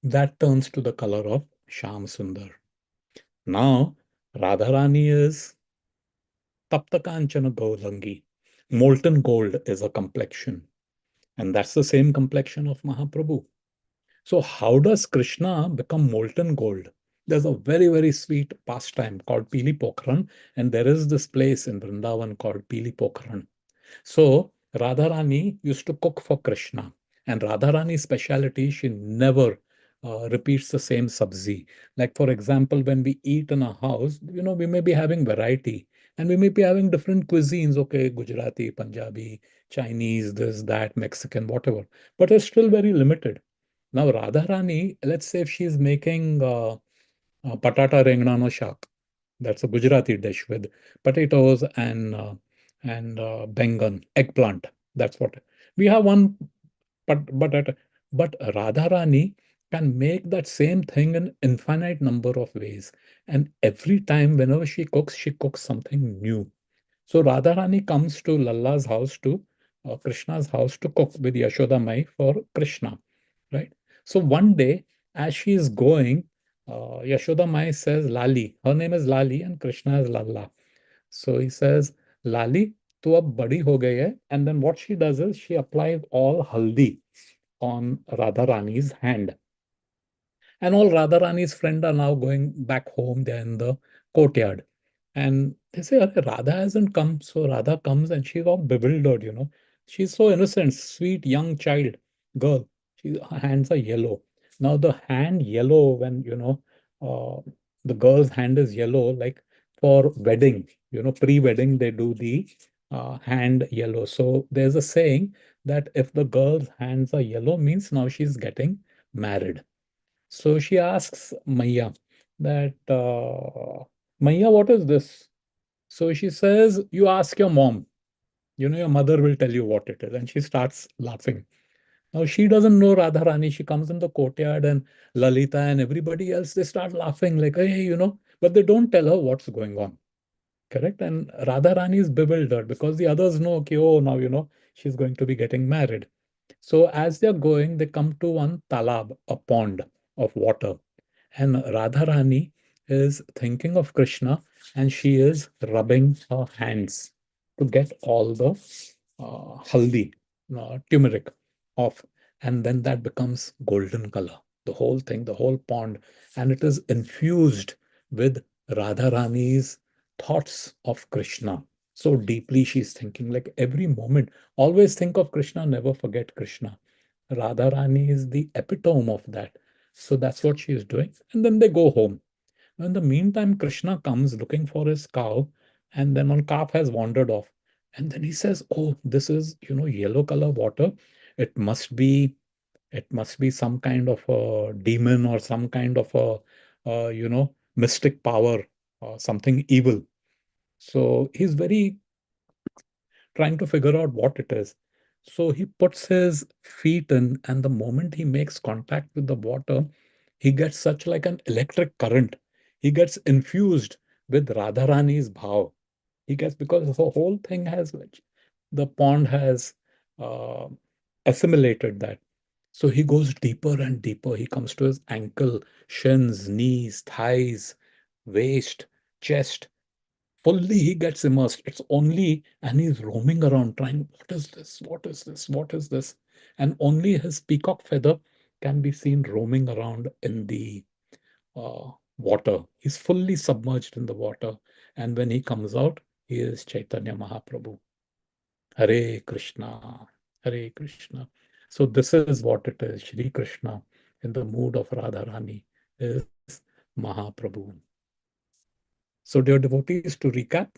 that turns to the color of Sham Sundar. Now, Radharani is Tapta Kanchana Gaurangi. Molten gold is a complexion. And that's the same complexion of Mahaprabhu. So, how does Krishna become molten gold? There's a very, very sweet pastime called Pili Pokran, and there is this place in Vrindavan called Pili Pokran. So, Radharani used to cook for Krishna, and Radharani's specialty, she never repeats the same sabzi. Like, for example, when we eat in a house, we may be having variety and we may be having different cuisines, okay, Gujarati, Punjabi, Chinese, this, that, Mexican, whatever, but it's still very limited. Now, Radharani, let's say if she's making patata rengnano shak, that's a Gujarati dish with potatoes and bengan, eggplant. That's what we have one, but Radharani can make that same thing in infinite number of ways, and every time whenever she cooks something new. So Radharani comes to Lalla's house to Krishna's house to cook with Yashoda Mai for Krishna, right? So one day, as she is going, Yashoda Mai says, Lali. Her name is Lali and Krishna is Lalla. So he says, Lali, tu ab badi ho gayi hai. And then what she does is she applies all haldi on Radharani's hand. And all Radharani's friends are now going back home. They're in the courtyard. And they say, "Arey, Radha hasn't come." So Radha comes and she's all bewildered. She's so innocent, sweet, young child, girl. Her hands are yellow. Now, the hand yellow, when, the girl's hand is yellow, like for wedding, pre-wedding, they do the hand yellow. So there's a saying that if the girl's hands are yellow, means now she's getting married. So she asks Maya that, Maya, what is this? So she says, you ask your mom. Your mother will tell you what it is. And she starts laughing. Now she doesn't know Radharani. She comes in the courtyard and Lalita and everybody else, they start laughing like, hey, but they don't tell her what's going on. Correct? And Radharani is bewildered because the others know, okay, oh, now, she's going to be getting married. So as they're going, they come to one talab, a pond. of water. And Radharani is thinking of Krishna and she is rubbing her hands to get all the haldi, turmeric off. And then that becomes golden color. The whole thing, the whole pond, and it is infused with Radharani's thoughts of Krishna. So deeply she's thinking, like every moment, always think of Krishna, never forget Krishna. Radharani is the epitome of that. So that's what she is doing. And then they go home. In the meantime, Krishna comes looking for his cow, and then one calf has wandered off. And then he says, "Oh, this is, yellow color water. It must be, it must be some kind of a demon or some kind of a, mystic power or something evil." So he's very trying to figure out what it is. So he puts his feet in, and the moment he makes contact with the water, he gets such like an electric current. He gets infused with Radharani's bhav. He gets, because the whole thing has, the pond has uh, assimilated that. So he goes deeper and deeper. He comes to his ankle, shins, knees, thighs, waist, chest. Fully he gets immersed. It's only, and he's roaming around trying, what is this? What is this? What is this? And only his peacock feather can be seen roaming around in the water. He's fully submerged in the water. And when he comes out, he is Chaitanya Mahaprabhu. Hare Krishna, Hare Krishna. So this is what it is. Shri Krishna in the mood of Radharani is Mahaprabhu. So dear devotees, to recap,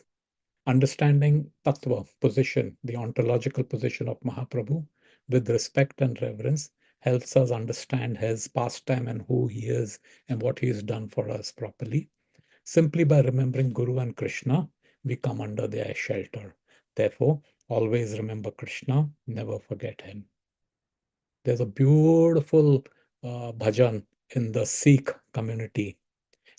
understanding tattva position, the ontological position of Mahaprabhu with respect and reverence helps us understand his pastime and who he is and what he has done for us properly. Simply by remembering Guru and Krishna, we come under their shelter. Therefore, always remember Krishna, never forget him. There's a beautiful bhajan in the Sikh community.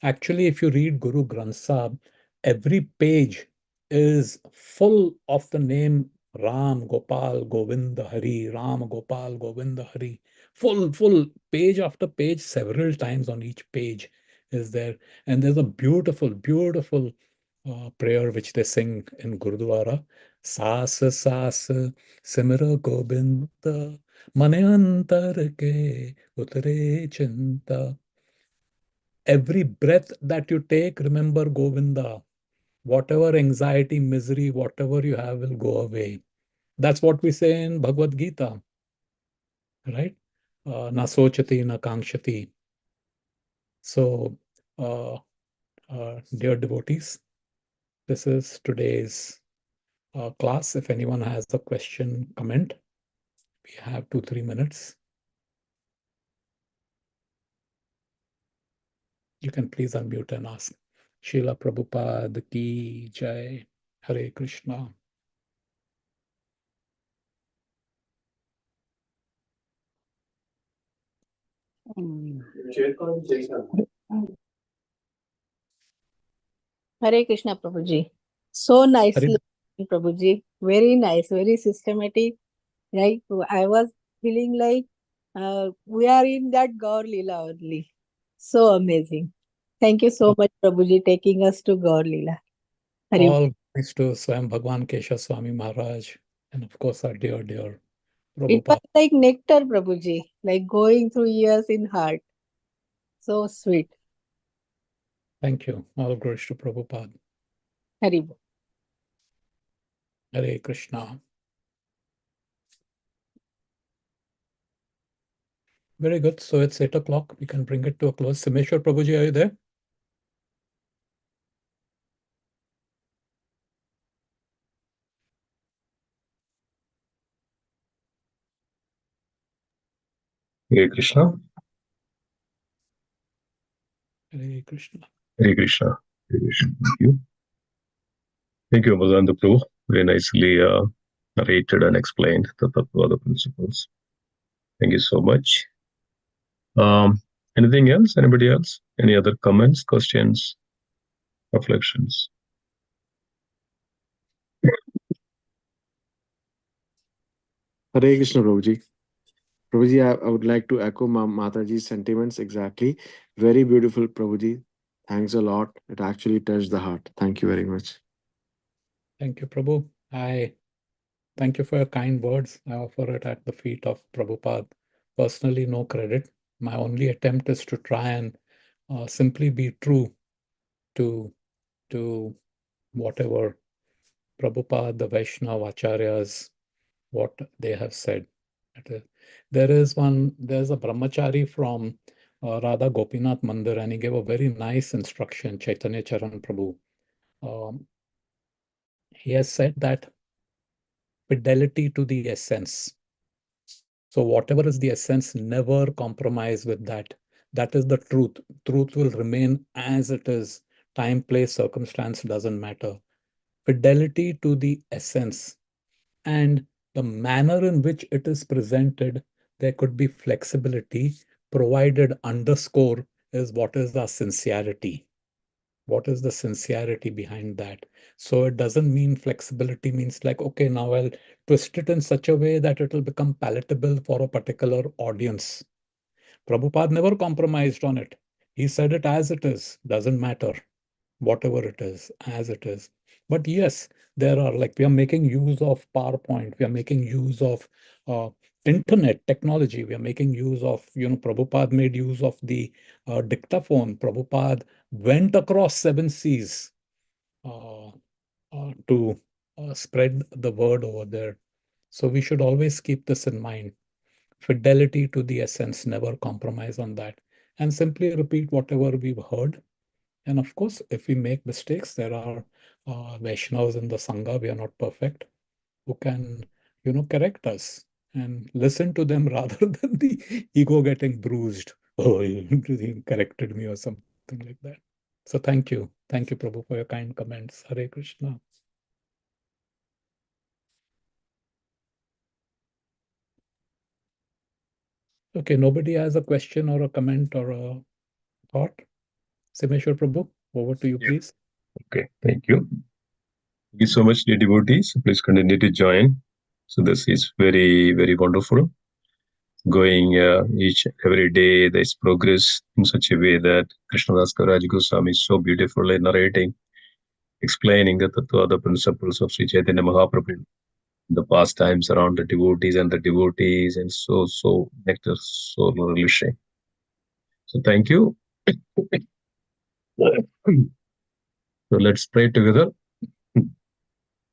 Actually, if you read Guru Granth Sahib, every page is full of the name Ram, Gopal, Govinda Hari, Ram, Gopal, Govinda Hari. Full page after page, several times on each page is there. And there's a beautiful prayer which they sing in Gurdwara. Saas, saas, simra Govinda, mane antar ke utre chinta. Every breath that you take, remember Govinda. Whatever anxiety, misery, whatever you have will go away. That's what we say in Bhagavad Gita, right? Na sochati, na kankshati. So, uh, dear devotees, this is today's class. If anyone has a question, comment. We have 2-3 minutes. You can please unmute and ask. Srila Prabhupada ki jai. Hare Krishna. Hare Krishna, Prabhuji. So nicely, Hare Prabhuji. Very nice, very systematic. Right? I was feeling like we are in that Gaur Leela only. So amazing. Thank you so much, Prabhuji, taking us to Gaur Leela. Hari all thanks to Swam Bhagwan Kesha Swami Maharaj, and of course our dear It was Prabhupada. like nectar, Prabhuji, like going through years in heart. So sweet. Thank you. All glories to Prabhupada. Hari Bol. Hare Krishna. Very good. So it's 8 o'clock. We can bring it to a close. Simeshwar Prabhuji, are you there? Hare Krishna. Hare Krishna. Hare Krishna. Hare Krishna. Thank you. Thank you, Amritananda Prabhu. Very nicely narrated and explained the Tattva, the principles. Thank you so much. Anything else? Anybody else? Any other comments, questions, reflections? Hare Krishna, Prabhuji. Prabhuji, I would like to echo Mataji's sentiments exactly. Very beautiful, Prabhuji. Thanks a lot. It actually touched the heart. Thank you very much. Thank you, Prabhu. I thank you for your kind words. I offer it at the feet of Prabhupada. Personally, no credit. My only attempt is to try and simply be true to whatever Prabhupada, the Vaishnava Acharyas, what they have said. There's a brahmachari from Radha Gopinath Mandir, and he gave a very nice instruction, Chaitanya Charan Prabhu. He has said that fidelity to the essence. So whatever is the essence, never compromise with that. That is the truth. Truth will remain as it is. Time, place, circumstance doesn't matter. Fidelity to the essence. And the manner in which it is presented, there could be flexibility, provided underscore is what is our sincerity. What is the sincerity behind that? So it doesn't mean flexibility means like, okay, now I'll twist it in such a way that it will become palatable for a particular audience. Prabhupada never compromised on it. He said it as it is, doesn't matter, whatever it is, as it is. But yes, there are like we are making use of PowerPoint, we are making use of internet technology, we are making use of, Prabhupada made use of the dictaphone. Prabhupada went across 7 seas to spread the word over there. So we should always keep this in mind. Fidelity to the essence, never compromise on that, and simply repeat whatever we've heard. And of course, if we make mistakes, there are Vaishnavas in the Sangha, we are not perfect, who can, correct us and listen to them rather than the ego getting bruised. Oh, he corrected me or something like that. So thank you. Thank you, Prabhu, for your kind comments. Hare Krishna. Okay, nobody has a question or a comment or a thought? Simeshwar Prabhu, over to you, Yeah. please. Okay, thank you. Thank you so much, dear devotees. Please continue to join. So this is very, very wonderful. Going each every day, there is progress in such a way that Krishnadas Kaviraj Goswami is so beautifully narrating, explaining the tattva, the principles of Sri Chaitanya Mahaprabhu, the pastimes around the devotees and so nectar, so relishing. So thank you. So let's pray together.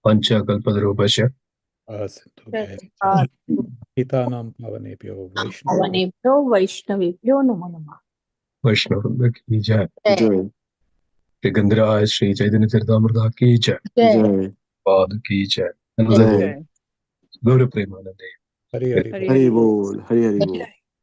Pancha Kalpadarupasya. Hitanam Pavanebhyo Vaishnava. भवनेभ्यो वैष्णवेभ्यो नमो नमः। वैष्णव की जय। Jai. Shri गंधराज Shri Chaitanya Charitamrita की जय। Jai. पाद की जय। Jai. गौर प्रेमानंदे। Hari Hari. Hari Bol. Hari Hari Bol.